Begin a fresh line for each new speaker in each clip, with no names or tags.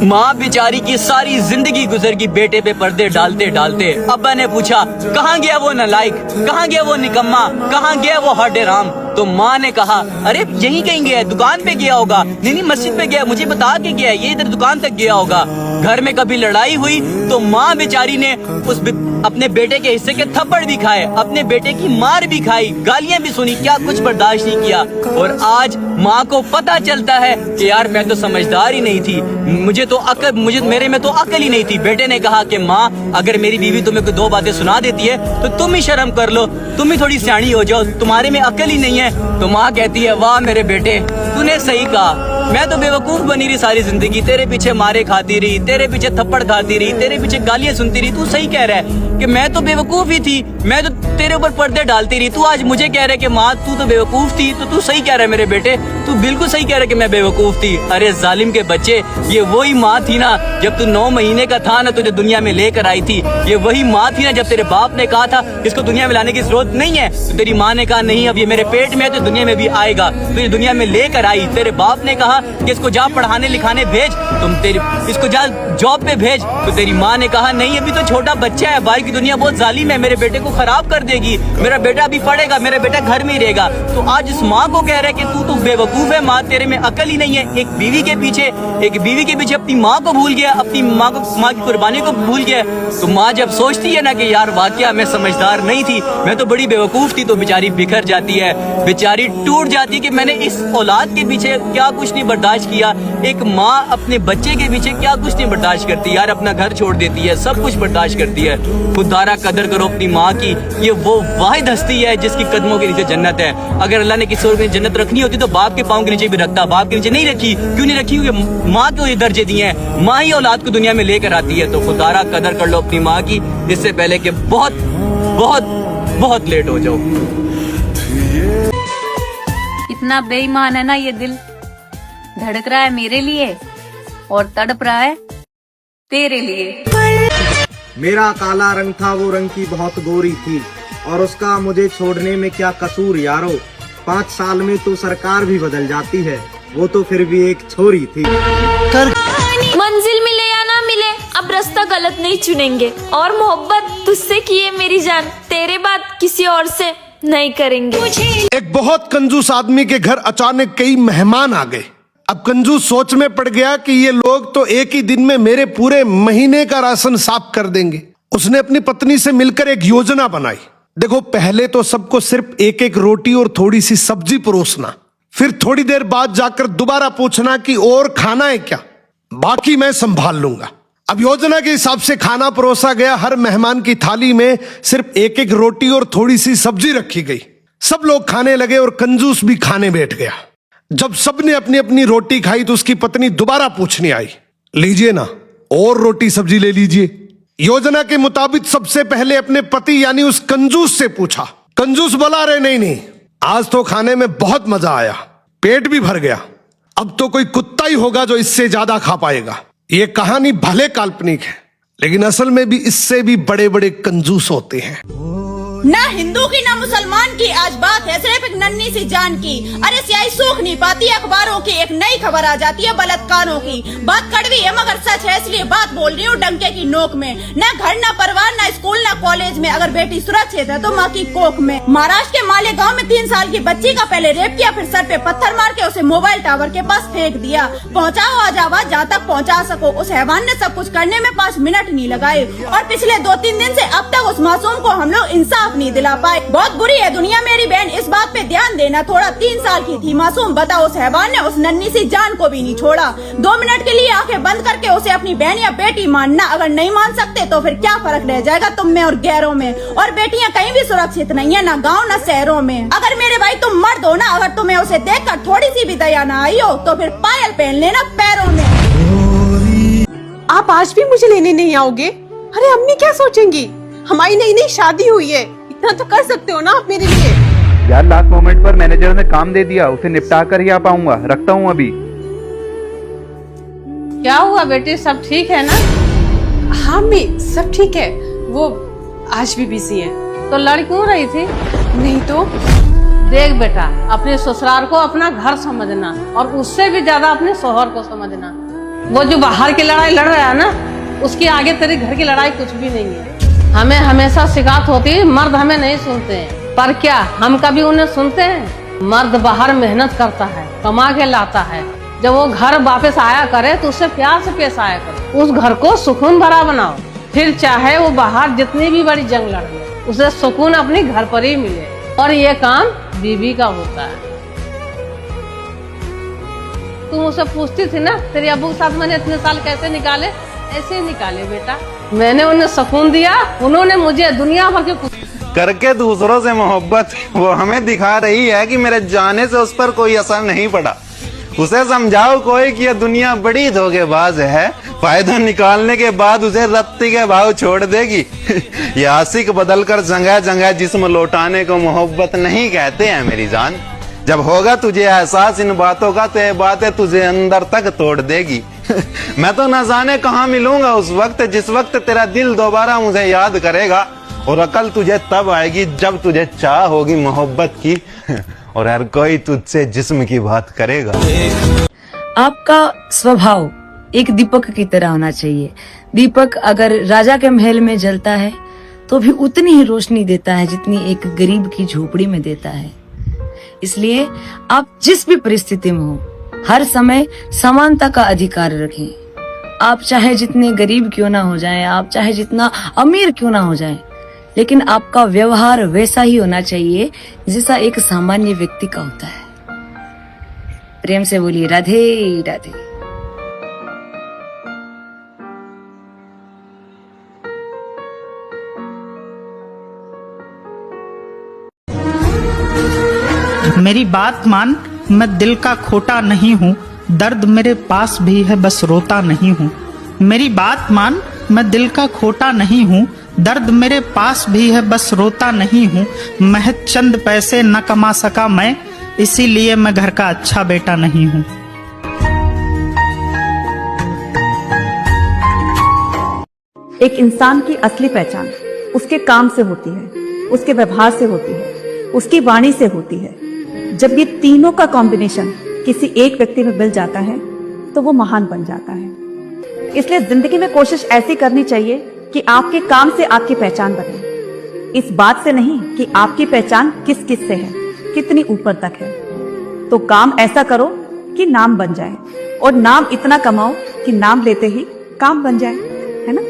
माँ बेचारी की सारी जिंदगी गुजर गई बेटे पे पर्दे डालते डालते। अब्बा ने पूछा कहाँ गया वो नालायक, कहाँ गया वो निकम्मा, कहाँ गया वो हड्डे राम। तो माँ ने कहा अरे यहीं कहीं गया है, दुकान पे गया होगा। नहीं मस्जिद पे गया, मुझे बता के गया, ये इधर दुकान तक गया होगा। घर में कभी लड़ाई हुई तो माँ बेचारी ने अपने बेटे के हिस्से के थप्पड़ भी खाए, अपने बेटे की मार भी खाई, गालियां भी सुनी, क्या कुछ बर्दाश्त नहीं किया। और आज माँ को पता चलता है कि यार मैं तो समझदार ही नहीं थी, मेरे में तो अकल ही नहीं थी। बेटे ने कहा कि माँ अगर मेरी बीवी तुम्हें कोई दो बातें सुना देती है तो तुम ही शर्म कर लो, तुम ही थोड़ी सियानी हो जाओ, तुम्हारे में अकल ही नहीं है। तो माँ कहती है वाह मेरे बेटे तूने सही कहा, मैं तो बेवकूफ बनी रही सारी जिंदगी, तेरे पीछे मारे खाती रही, तेरे पीछे थप्पड़ खाती रही, तेरे पीछे गालियां सुनती रही। तू सही कह रहा है कि मैं तो बेवकूफ ही थी, मैं तो तेरे ऊपर पर्दे डालती रही। तू आज मुझे कह रहा है कि माँ तू तो बेवकूफ थी, तो तू सही कह रहा है मेरे बेटे, तू बिल्कुल सही कह रहा है कि मैं बेवकूफ थी। अरे जालिम के बच्चे, ये वही माँ थी ना जब तू 9 महीने का था ना, तुझे दुनिया में लेकर आई थी। ये वही माँ थी ना जब तेरे बाप ने कहा था इसको दुनिया में लाने की जरूरत नहीं है, तो तेरी माँ ने कहा नहीं अब ये मेरे पेट में है तो दुनिया में भी आएगा, तुझे दुनिया में लेकर आई। तेरे बाप ने कहा कि इसको जा पढ़ाने लिखाने भेज, इसको जा जॉब पे भेज, तो तेरी माँ ने कहा नहीं अभी तो छोटा बच्चा है, बाहर की दुनिया बहुत जालिम है, मेरे बेटे को खराब कर देगी, मेरा बेटा अभी पढ़ेगा, मेरा बेटा घर में ही रहेगा। तो आज इस माँ को कह रहा है कि तू तो बेवकूफ है, माँ तेरे में अकल ही नहीं है। एक बीवी के पीछे अपनी माँ को भूल गया, अपनी माँ की कुर्बानी को भूल गया। तो माँ जब सोचती है ना कि यार वाकया मैं समझदार नहीं थी, मैं तो बड़ी बेवकूफ थी, तो बेचारी बिखर जाती है, बेचारी टूट जाती है कि मैंने इस औलाद के पीछे क्या कुछ नहीं बर्दाश्त किया। एक माँ अपने बच्चे के पीछे क्या कुछ नहीं बर्दाश्त करती यार, अपना घर छोड़ देती है, सब कुछ बर्दाश्त करती है। खुदारा कदर करो अपनी माँ की, ये वो वाहिद हस्ती है जिसकी कदमों के नीचे जन्नत है। अगर अल्लाह ने किसी और को जन्नत रखनी होती तो बाप के पाँव के नीचे भी रखता, बाप के नीचे नहीं रखी। क्यों नहीं रखी? क्योंकि माँ को ये दर्जे दिए हैं, माँ ही औलाद को दुनिया में लेकर आती है। तो खुदारा कदर कर लो अपनी माँ की, इससे पहले कि बहुत बहुत बहुत लेट हो जाओ।
इतना बेईमान है ना ये दिल, धड़क रहा है मेरे लिए और तड़प रहा है तेरे लिए।
मेरा काला रंग था वो रंग की बहुत गोरी थी, और उसका मुझे छोड़ने में क्या कसूर यारो। 5 साल में तो सरकार भी बदल जाती है, वो तो फिर भी एक छोरी थी।
मंजिल मिले या ना मिले अब रास्ता गलत नहीं चुनेंगे, और मोहब्बत तुझसे की है मेरी जान, तेरे बाद किसी और से नहीं करेंगे।
एक बहुत कंजूस आदमी के घर अचानक कई मेहमान आ गए। अब कंजूस सोच में पड़ गया कि ये लोग तो एक ही दिन में मेरे पूरे महीने का राशन साफ कर देंगे। उसने अपनी पत्नी से मिलकर एक योजना बनाई। देखो पहले तो सबको सिर्फ एक एक रोटी और थोड़ी सी सब्जी परोसना, फिर थोड़ी देर बाद जाकर दोबारा पूछना कि और खाना है क्या, बाकी मैं संभाल लूंगा। अब योजना के हिसाब से खाना परोसा गया, हर मेहमान की थाली में सिर्फ एक एक रोटी और थोड़ी सी सब्जी रखी गई। सब लोग खाने लगे और कंजूस भी खाने बैठ गया। जब सबने अपनी अपनी रोटी खाई तो उसकी पत्नी दोबारा पूछने आई, लीजिए ना और रोटी सब्जी ले लीजिए। योजना के मुताबिक सबसे पहले अपने पति यानी उस कंजूस से पूछा। कंजूस बोला अरे नहीं, आज तो खाने में बहुत मजा आया, पेट भी भर गया, अब तो कोई कुत्ता ही होगा जो इससे ज्यादा खा पाएगा। ये कहानी भले काल्पनिक है, लेकिन असल में भी इससे भी बड़े बड़े कंजूस होते हैं।
ना हिंदू की ना मुसलमान की, आज बात है सिर्फ एक नन्ही सी जान की। अरे स्याही सूख नहीं पाती अखबारों की, एक नई खबर आ जाती है बलात्कारों की। बात कड़वी है मगर सच है, इसलिए बात बोल रही हूँ डंके की नोक में। ना घर ना परिवार ना स्कूल ना कॉलेज में, अगर बेटी सुरक्षित है तो माँ की कोख में। महाराष्ट्र के मालेगांव में 3 साल की बच्ची का पहले रेप किया, फिर सर पे पत्थर मार के उसे मोबाइल टावर के पास फेंक दिया। पहुँचाओ आज आवाज जहाँ तक पहुँचा सको। उस हैवान ने सब कुछ करने में 5 मिनट नहीं लगाए, और पिछले 2-3 दिन से अब तक उस मासूम को हम लोग इंसाफ नहीं दिला पाए। बहुत बुरी है दुनिया मेरी बहन, इस बात पे ध्यान देना थोड़ा। 3 साल की थी मासूम, बताओ उस हैवान ने उस नन्ही सी जान को भी नहीं छोड़ा। 2 मिनट के लिए आंखें बंद करके उसे अपनी बहन या बेटी मानना। अगर नहीं मान सकते तो फिर क्या फर्क रह जाएगा तुम में और गैरों में। और बेटियां कहीं भी सुरक्षित नहीं है, ना गाँव ना शहरों में। अगर मेरे भाई तुम मर्द हो ना, अगर तुम्हें उसे देख कर थोड़ी सी भी दया न आई हो तो फिर पायल पहन लेना पैरों में।
आप आज भी मुझे लेने नहीं आओगे? अरे अम्मी क्या सोचेंगी, हमारी नई नई शादी हुई है, इतना तो कर सकते हो ना आप मेरे लिए।
यार लास्ट मोमेंट पर मैनेजर ने काम दे दिया, उसे निपटा कर ही आ पाऊंगा, रखता हूँ अभी।
क्या हुआ बेटे, सब ठीक है ना?
हाँ अम्मी सब ठीक है, वो आज भी बिजी है।
तो लड़ क्यों रही थी?
नहीं तो।
देख बेटा, अपने ससुराल को अपना घर समझना और उससे भी ज्यादा अपने शोहर को समझना। वो जो बाहर की लड़ाई लड़ रहा है ना, उसके आगे तेरे घर की लड़ाई कुछ भी नहीं है। हमें हमेशा शिकायत होती है मर्द हमें नहीं सुनते हैं, पर क्या हम कभी उन्हें सुनते हैं? मर्द बाहर मेहनत करता है, कमा के लाता है, जब वो घर वापस आया करे तो उससे प्यार से पेश आया करे, उस घर को सुकून भरा बनाओ। फिर चाहे वो बाहर जितनी भी बड़ी जंग लड़ ले, उसे सुकून अपने घर पर ही मिले, और ये काम बीवी का होता है। तुम उसे पूछती थी ना तेरे अब्बू के साथ मैंने इतने साल कैसे निकाले? ऐसे ही निकाले बेटा। मैंने उन्हें सुकून दिया, उन्होंने मुझे दुनिया भर के
करके दूसरों से मोहब्बत वो हमें दिखा रही है कि मेरे जाने से उस पर कोई असर नहीं पड़ा। उसे समझाओ कोई कि यह दुनिया बड़ी धोखेबाज है, फायदा निकालने के बाद उसे रत्ती के भाव छोड़ देगी। ये आशिक बदलकर जगह जगह जिस्म लौटाने को मोहब्बत नहीं कहते हैं मेरी जान। जब होगा तुझे एहसास इन बातों का तो ये बातें तुझे अंदर तक तोड़ देगी। मैं तो न जाने कहाँ मिलूंगा उस वक्त जिस वक्त तेरा दिल दोबारा मुझे याद करेगा, और अकल तुझे तब आएगी जब तुझे चाह होगी मोहब्बत की, और हर कोई तुझसे जिस्म की बात करेगा।
आपका स्वभाव एक दीपक की तरह होना चाहिए। दीपक अगर राजा के महल में जलता है तो भी उतनी ही रोशनी देता है जितनी एक गरीब की झोपड़ी में देता है। इसलिए आप जिस भी परिस्थिति में हो, हर समय समानता का अधिकार रखें। आप चाहे जितने गरीब क्यों ना हो जाएं, आप चाहे जितना अमीर क्यों ना हो जाएं, लेकिन आपका व्यवहार वैसा ही होना चाहिए जैसा एक सामान्य व्यक्ति का होता है। प्रेम से बोलिए राधे राधे।
मेरी बात मान, मैं दिल का खोटा नहीं हूँ, दर्द मेरे पास भी है बस रोता नहीं हूँ। मेरी बात मान, मैं दिल का खोटा नहीं हूँ, दर्द मेरे पास भी है बस रोता नहीं हूँ। महज चंद पैसे न कमा सका मैं, इसीलिए मैं घर का अच्छा बेटा नहीं हूँ।
एक इंसान की असली पहचान उसके काम से होती है, उसके व्यवहार से होती है, उसकी वाणी से होती है। जब ये तीनों का कॉम्बिनेशन किसी एक व्यक्ति में मिल जाता है तो वो महान बन जाता है। इसलिए जिंदगी में कोशिश ऐसी करनी चाहिए कि आपके काम से आपकी पहचान बने, इस बात से नहीं कि आपकी पहचान किस किस से है, कितनी ऊपर तक है। तो काम ऐसा करो कि नाम बन जाए, और नाम इतना कमाओ कि नाम लेते ही काम बन जाए, है ना?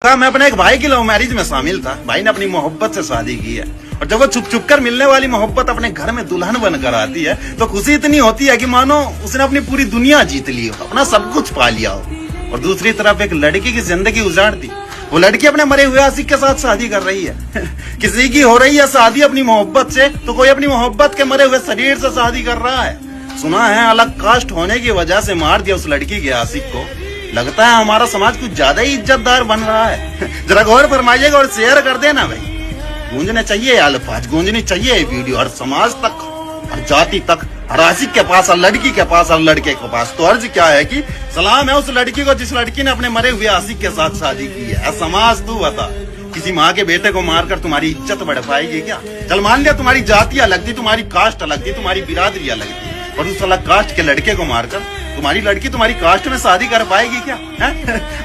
मैं अपने एक भाई की लव मैरिज में शामिल था। भाई ने अपनी मोहब्बत से शादी की है, और जब वो छुप छुप कर मिलने वाली मोहब्बत अपने घर में दुल्हन बनकर आती है तो खुशी इतनी होती है कि मानो उसने अपनी पूरी दुनिया जीत ली हो, अपना सब कुछ पा लिया हो। और दूसरी तरफ एक लड़की की जिंदगी उजाड़ दी। वो लड़की अपने मरे हुए आशिक के साथ शादी कर रही है। किसी की हो रही है शादी अपनी मोहब्बत से, तो कोई अपनी मोहब्बत के मरे हुए शरीर से शादी कर रहा है। सुना है अलग कास्ट होने की वजह से मार दिया उस लड़की के आशिक को। लगता है हमारा समाज कुछ ज्यादा ही इज्जतदार बन रहा है। जरा गौर फरमाइएगा और शेयर कर देना भाई। गूंजने चाहिए अल्फाज, गूंजनी चाहिए ये वीडियो हर समाज तक, हर जाति तक, हर आशिक के पास, हर लड़की के पास, हर लड़के के पास। तो अर्ज क्या है कि सलाम है उस लड़की को जिस लड़की ने अपने मरे हुए आशिक के साथ शादी की है। समाज तू बता, किसी माँ के बेटे को मारकर तुम्हारी इज्जत बढ़ पाएगी क्या? चल मान लिया तुम्हारी जाति अलग थी, तुम्हारी कास्ट अलग थी, तुम्हारी बिरादरी अलग थी, और उस अलग कास्ट के लड़के को मारकर तुम्हारी लड़की तुम्हारी कास्ट में शादी कर पाएगी क्या?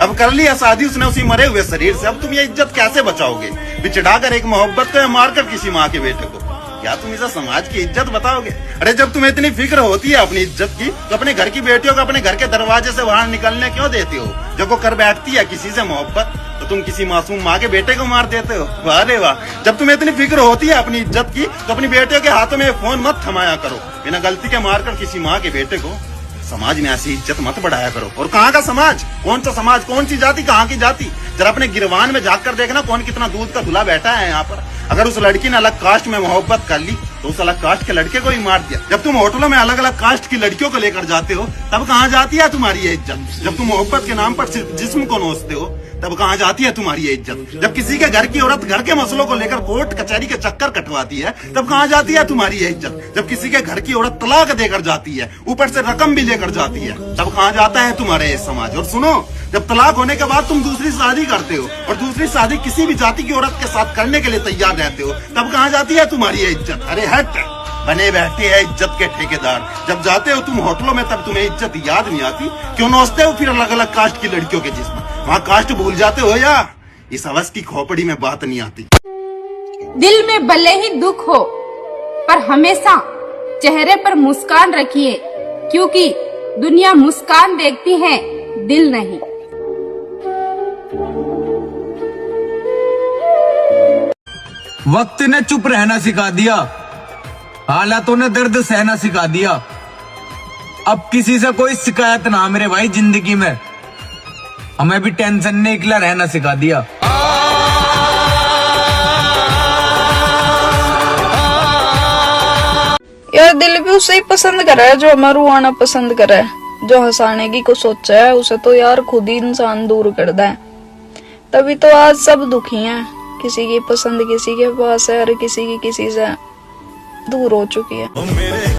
अब कर लिया शादी उसने उसी मरे हुए शरीर से, अब तुम ये इज्जत कैसे बचाओगे? बिछड़ाकर एक मोहब्बत को या मारकर किसी माँ के बेटे को, क्या तुम इसे समाज की इज्जत बताओगे? अरे जब तुम्हें इतनी फिक्र होती है अपनी इज्जत की, तो अपने घर की बेटियों को अपने घर के दरवाजे से बाहर निकलने क्यों देते हो? जब वो कर बैठती है किसी से मोहब्बत, तो तुम किसी मासूम माँ के बेटे को मार देते हो। वाह रे वाह। जब तुम्हें इतनी फिक्र होती है अपनी इज्जत की, तो अपनी बेटियों के हाथों में फोन मत थमाया करो। बिना गलती के मारकर किसी माँ के बेटे को समाज में ऐसी इज्जत मत बढ़ाया करो। और कहाँ का समाज, कौन सा समाज, कौन सी जाति, कहाँ की जाति? जरा अपने गिरवान में झाँक कर देखना कौन कितना दूध का धुला बैठा है यहाँ पर। अगर उस लड़की ने अलग कास्ट में मोहब्बत कर ली तो उस अलग कास्ट के लड़के को ही मार दिया। जब तुम होटलों में अलग अलग कास्ट की लड़कियों को लेकर जाते हो तब कहाँ जाती है तुम्हारी ये इज्जत? जब तुम मोहब्बत के नाम पर जिस्म को नोचते हो तब कहाँ जाती है तुम्हारी ये इज्जत? जब किसी के घर की औरत घर के मसलों को लेकर कोर्ट कचहरी के चक्कर कटवाती है तब कहाँ जाती है तुम्हारी ये इज्जत? जब किसी के घर की औरत तलाक देकर जाती है, ऊपर से रकम भी लेकर जाती है, तब कहाँ जाता है तुम्हारे ये समाज? और सुनो, जब तलाक होने के बाद तुम दूसरी शादी करते हो और दूसरी शादी किसी भी जाति की औरत के साथ करने के लिए तैयार रहते हो, तब कहाँ जाती है तुम्हारी ये इज्जत? अरे हट, बने बैठते हैं इज्जत के ठेकेदार। जब जाते हो तुम होटलों में तब तुम्हें इज्जत याद नहीं आती? क्यों नोचते हो फिर अलग अलग कास्ट की लड़कियों के जिस्म? वहाँ कास्ट भूल जाते हो या इस हवस की खोपड़ी में बात नहीं आती?
दिल में भले ही दुख हो पर हमेशा चेहरे पर मुस्कान रखिए, क्योंकि दुनिया मुस्कान देखती है, दिल नहीं।
वक्त ने चुप रहना सिखा दिया, हालातों ने दर्द सहना सिखा दिया। अब किसी से कोई शिकायत ना मेरे भाई जिंदगी में, हमें भी टेंशन ने अकेला रहना सिखा दिया।
यार दिल भी उसे ही पसंद कर रहा है जो हमारा रुआना पसंद कर रहा है। जो हंसाने की को सोचा है उसे तो यार खुद ही इंसान दूर करता है। तभी तो आज सब दुखी हैं। किसी की पसंद किसी के पास है और किसी की किसी से दूर हो चुकी है।